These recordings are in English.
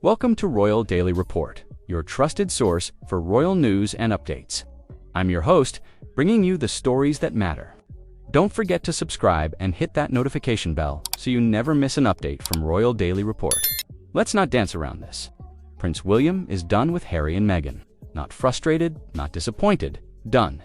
Welcome to Royal Daily Report, your trusted source for royal news and updates. I'm your host, bringing you the stories that matter. Don't forget to subscribe and hit that notification bell so you never miss an update from Royal Daily Report. Let's not dance around this. Prince William is done with Harry and Meghan. Not frustrated, not disappointed, done.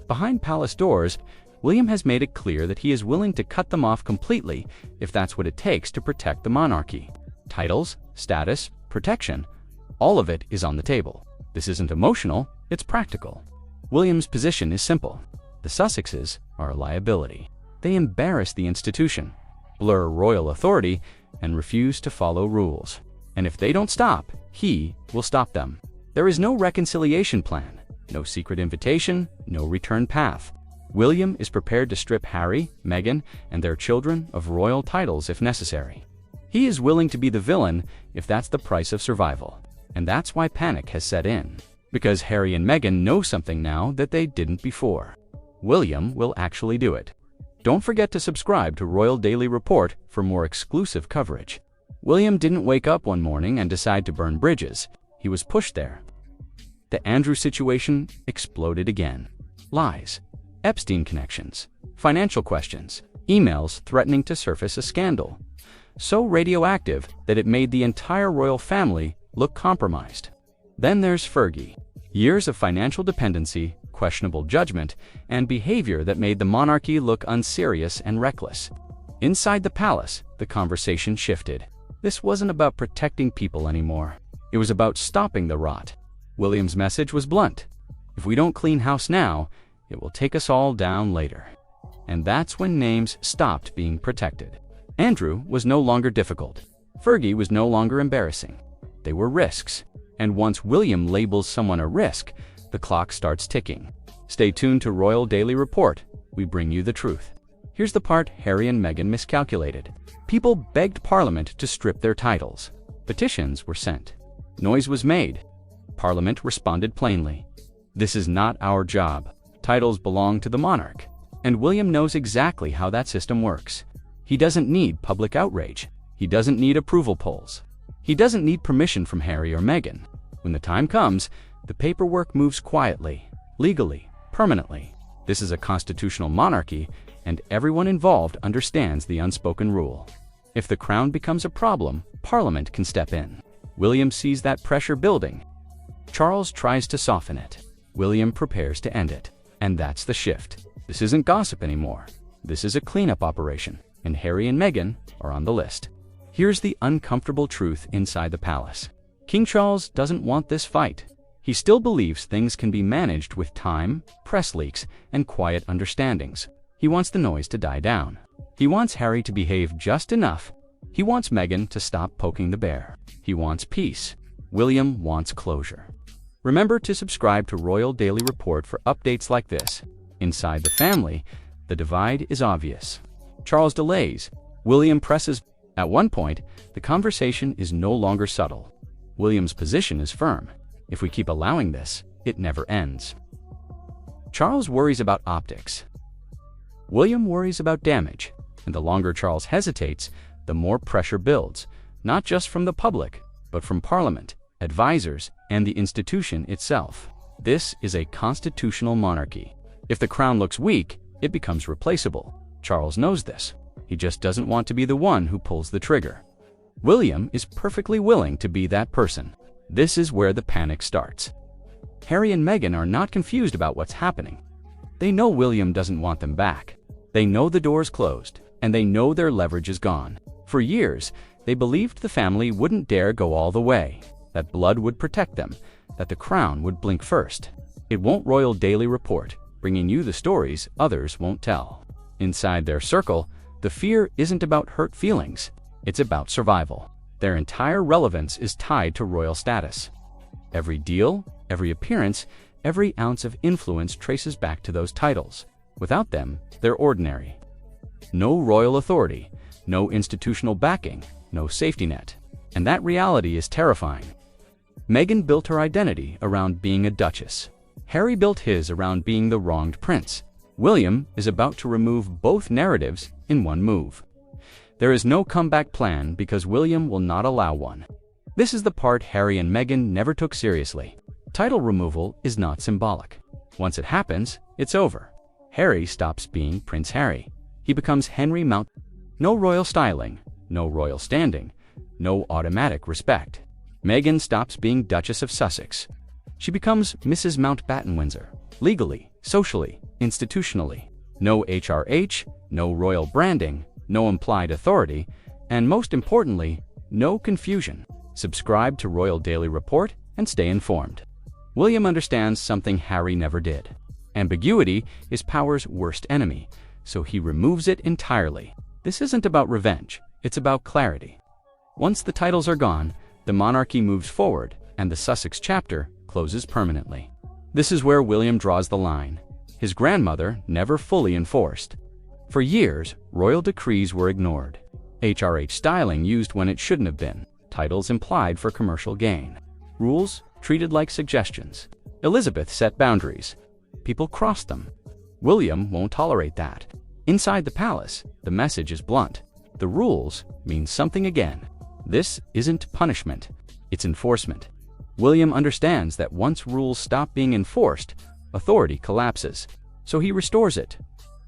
Behind palace doors, William has made it clear that he is willing to cut them off completely if that's what it takes to protect the monarchy. Titles, status, protection, all of it is on the table. This isn't emotional, it's practical. William's position is simple. The Sussexes are a liability. They embarrass the institution, blur royal authority, and refuse to follow rules. And if they don't stop, he will stop them. There is no reconciliation plan, no secret invitation, no return path. William is prepared to strip Harry, Meghan, and their children of royal titles if necessary. He is willing to be the villain if that's the price of survival. And that's why panic has set in. Because Harry and Meghan know something now that they didn't before. William will actually do it. Don't forget to subscribe to Royal Daily Report for more exclusive coverage. William didn't wake up one morning and decide to burn bridges. He was pushed there. The Andrew situation exploded again. Lies, Epstein connections, financial questions, emails threatening to surface a scandal. So radioactive that it made the entire royal family look compromised. Then there's Fergie. Years of financial dependency, questionable judgment, and behavior that made the monarchy look unserious and reckless. Inside the palace, the conversation shifted. This wasn't about protecting people anymore. It was about stopping the rot. William's message was blunt. If we don't clean house now, it will take us all down later. And that's when names stopped being protected. Andrew was no longer difficult. Fergie was no longer embarrassing. They were risks. And once William labels someone a risk, the clock starts ticking. Stay tuned to Royal Daily Report. We bring you the truth. Here's the part Harry and Meghan miscalculated. People begged Parliament to strip their titles. Petitions were sent. Noise was made. Parliament responded plainly. This is not our job. Titles belong to the monarch. And William knows exactly how that system works. He doesn't need public outrage. He doesn't need approval polls. He doesn't need permission from Harry or Meghan. When the time comes, the paperwork moves quietly, legally, permanently. This is a constitutional monarchy, and everyone involved understands the unspoken rule. If the crown becomes a problem, Parliament can step in. William sees that pressure building. Charles tries to soften it. William prepares to end it. And that's the shift. This isn't gossip anymore. This is a cleanup operation. And Harry and Meghan are on the list. Here's the uncomfortable truth inside the palace. King Charles doesn't want this fight. He still believes things can be managed with time, press leaks, and quiet understandings. He wants the noise to die down. He wants Harry to behave just enough. He wants Meghan to stop poking the bear. He wants peace. William wants closure. Remember to subscribe to Royal Daily Report for updates like this. Inside the family, the divide is obvious. Charles delays. William presses. At one point, the conversation is no longer subtle. William's position is firm. If we keep allowing this, it never ends. Charles worries about optics. William worries about damage. And the longer Charles hesitates, the more pressure builds, not just from the public, but from Parliament, advisors, and the institution itself. This is a constitutional monarchy. If the crown looks weak, it becomes replaceable. Charles knows this. He just doesn't want to be the one who pulls the trigger. William is perfectly willing to be that person. This is where the panic starts. Harry and Meghan are not confused about what's happening. They know William doesn't want them back. They know the door's closed, and they know their leverage is gone. For years, they believed the family wouldn't dare go all the way, that blood would protect them, that the crown would blink first. It won't. Royal Daily Report, bringing you the stories others won't tell. Inside their circle, the fear isn't about hurt feelings. It's about survival. Their entire relevance is tied to royal status. Every deal, every appearance, every ounce of influence traces back to those titles. Without them, they're ordinary. No royal authority, no institutional backing, no safety net. And that reality is terrifying. Meghan built her identity around being a duchess. Harry built his around being the wronged prince. William is about to remove both narratives in one move. There is no comeback plan because William will not allow one. This is the part Harry and Meghan never took seriously. Title removal is not symbolic. Once it happens, it's over. Harry stops being Prince Harry. He becomes Henry Mount. No royal styling, no royal standing, no automatic respect. Meghan stops being Duchess of Sussex. She becomes Mrs. Mountbatten Windsor. Legally, socially, institutionally. No HRH, no royal branding, no implied authority, and most importantly, no confusion. Subscribe to Royal Daily Report and stay informed. William understands something Harry never did. Ambiguity is power's worst enemy, so he removes it entirely. This isn't about revenge, it's about clarity. Once the titles are gone, the monarchy moves forward and the Sussex chapter closes permanently. This is where William draws the line. His grandmother never fully enforced. For years, royal decrees were ignored. HRH styling used when it shouldn't have been. Titles implied for commercial gain. Rules treated like suggestions. Elizabeth set boundaries. People crossed them. William won't tolerate that. Inside the palace, the message is blunt. The rules mean something again. This isn't punishment, it's enforcement. William understands that once rules stop being enforced, authority collapses. So he restores it.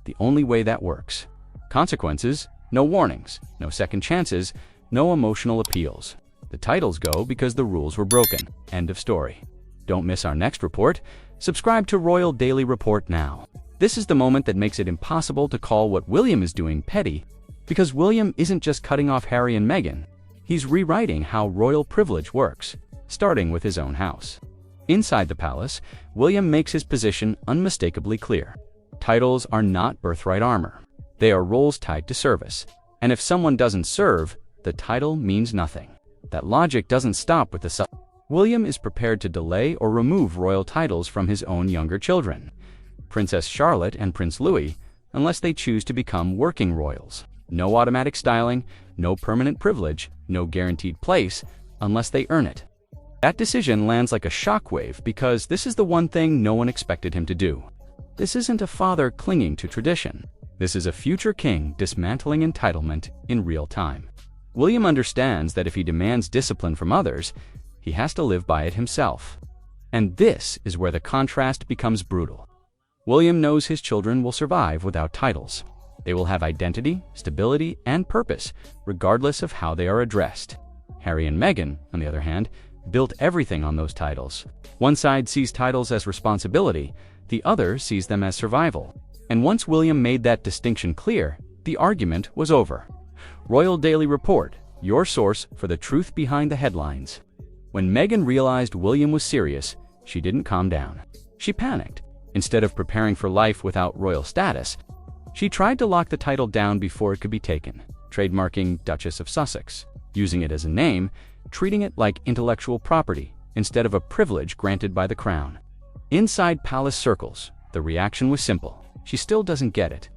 The only way that works. Consequences, no warnings, no second chances, no emotional appeals. The titles go because the rules were broken. End of story. Don't miss our next report. Subscribe to Royal Daily Report now. This is the moment that makes it impossible to call what William is doing petty, because William isn't just cutting off Harry and Meghan. He's rewriting how royal privilege works, starting with his own house. Inside the palace, William makes his position unmistakably clear. Titles are not birthright armor. They are roles tied to service. And if someone doesn't serve, the title means nothing. That logic doesn't stop with the William is prepared to delay or remove royal titles from his own younger children, Princess Charlotte and Prince Louis, unless they choose to become working royals. No automatic styling, no permanent privilege, no guaranteed place, unless they earn it. That decision lands like a shockwave because this is the one thing no one expected him to do. This isn't a father clinging to tradition. This is a future king dismantling entitlement in real time. William understands that if he demands discipline from others, he has to live by it himself. And this is where the contrast becomes brutal. William knows his children will survive without titles. They will have identity, stability, and purpose, regardless of how they are addressed. Harry and Meghan, on the other hand, built everything on those titles. One side sees titles as responsibility, the other sees them as survival. And once William made that distinction clear, the argument was over. Royal Daily Report, your source for the truth behind the headlines. When Meghan realized William was serious, she didn't calm down. She panicked. Instead of preparing for life without royal status, she tried to lock the title down before it could be taken, trademarking Duchess of Sussex, using it as a name, treating it like intellectual property instead of a privilege granted by the crown. Inside palace circles, the reaction was simple. She still doesn't get it.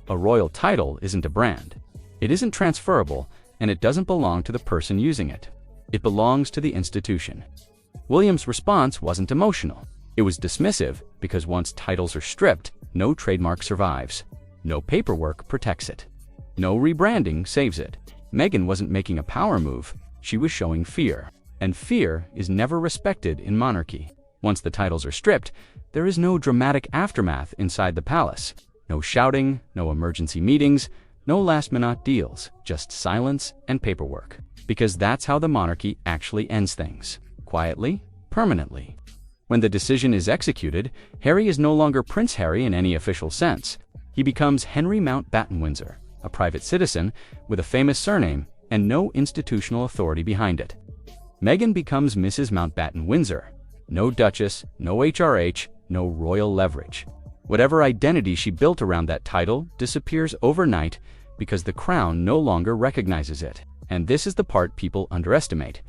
A royal title isn't a brand. It isn't transferable, and it doesn't belong to the person using it. It belongs to the institution. William's response wasn't emotional. It was dismissive, because once titles are stripped, no trademark survives. No paperwork protects it. No rebranding saves it. Meghan wasn't making a power move. She was showing fear. And fear is never respected in monarchy. Once the titles are stripped, there is no dramatic aftermath inside the palace. No shouting, no emergency meetings, no last-minute deals, just silence and paperwork. Because that's how the monarchy actually ends things. Quietly, permanently. When the decision is executed, Harry is no longer Prince Harry in any official sense. He becomes Henry Mountbatten Windsor, a private citizen with a famous surname and no institutional authority behind it. Meghan becomes Mrs. Mountbatten Windsor. No Duchess, no HRH, no royal leverage. Whatever identity she built around that title disappears overnight because the crown no longer recognizes it. And this is the part people underestimate.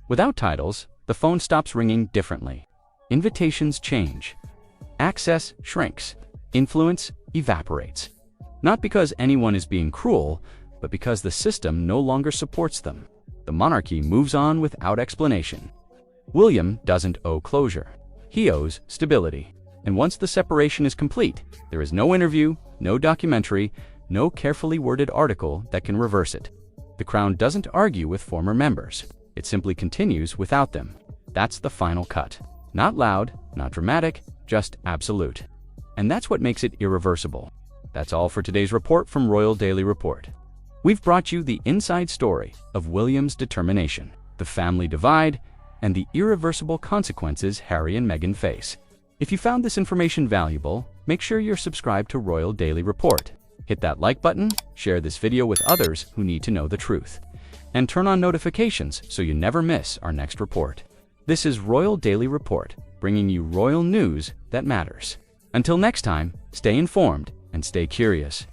Without titles, the phone stops ringing differently. Invitations change. Access shrinks. Influence evaporates. Not because anyone is being cruel, but because the system no longer supports them. The monarchy moves on without explanation. William doesn't owe closure. He owes stability. And once the separation is complete, there is no interview, no documentary, no carefully worded article that can reverse it. The crown doesn't argue with former members. It simply continues without them. That's the final cut. Not loud, not dramatic, just absolute. And that's what makes it irreversible. That's all for today's report from Royal Daily Report. We've brought you the inside story of William's determination, the family divide, and the irreversible consequences Harry and Meghan face. If you found this information valuable, make sure you're subscribed to Royal Daily Report. Hit that like button, share this video with others who need to know the truth, and turn on notifications so you never miss our next report. This is Royal Daily Report, bringing you royal news that matters. Until next time, stay informed and stay curious.